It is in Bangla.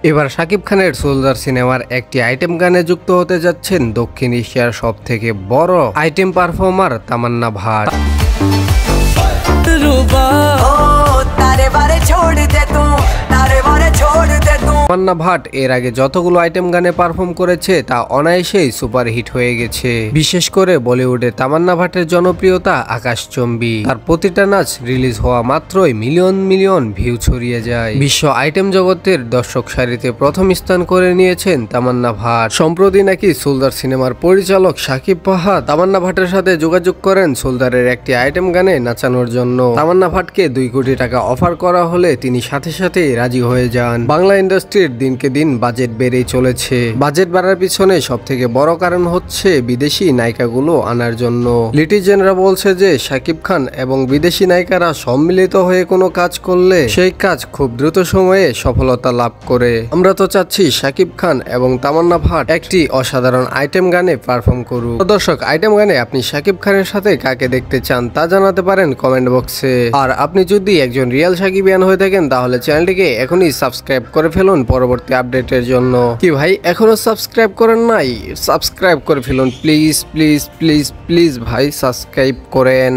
এবার শাকিব খানের সোলজার সিনেমার একটি আইটেম গানে যুক্ত হতে যাচ্ছেন দক্ষিণ এশিয়ার সবথেকে বড় আইটেম পারফর্মার তামান্না ভাট। তামান্না ভাট এর আগে যতগুলো আইটেম গানে পারফর্ম করেছে তা অনায়াসেই সুপারহিট হয়ে গেছে। বিশেষ করে বলিউডে তামান্না ভাটের জনপ্রিয়তা আকাশচম্বী। তার প্রতিটা নাচ রিলিজ হওয়া মাত্রই মিলিয়ন মিলিয়ন ভিউ ছড়িয়ে যায়। বিশ্ব আইটেম জগতের দর্শক সারিতে প্রথম স্থান করে নিয়েছেন তামান্না ভাট। সম্প্রতি নাকি সোলজার সিনেমার পরিচালক শাকিব ফাহাদ তামান্না ভাটের সাথে যোগাযোগ করেন সোলজারের একটি আইটেম গানে নাচানোর জন্য। তামান্না ভাটকে 2 কোটি টাকা অফার করা হলে তিনি সাথে সাথে রাজি হয়ে যান। বাংলা ইন্ডাস্ট্রির দিনকে দিন বাজেট বেড়েই চলেছে। বাজেট বাড়ার পিছনে সব থেকে বড় কারণ হচ্ছে বিদেশি নায়িকাগুলো আনার জন্য। লিটিজেনরা বলছে যে শাকিব খান এবং বিদেশি নায়িকারা সম্মিলিত হয়ে কোনো কাজ করলে সেই কাজ খুব দ্রুত সময়ে সফলতা লাভ করে। আমরা তো চাচ্ছি শাকিব খান এবং তামান্না ভাট একটি অসাধারণ আইটেম গানে পারফর্ম করুক। দর্শক, আইটেম গানে আপনি শাকিব খানের সাথে কাকে দেখতে চান তা জানাতে পারেন কমেন্ট বক্সে। আর আপনি যদি একজন রিয়েল শাকিবিয়ান হয়ে থাকেন তাহলে চ্যানেলটিকে এখনই সাবস্ক্রাইব করে ফেলুন পরবর্তী আপডেটের জন্য। কি ভাই, এখনো সাবস্ক্রাইব করেন নাই? সাবস্ক্রাইব করে ফেলুন প্লিজ প্লিজ প্লিজ প্লিজ ভাই, সাবস্ক্রাইব করেন।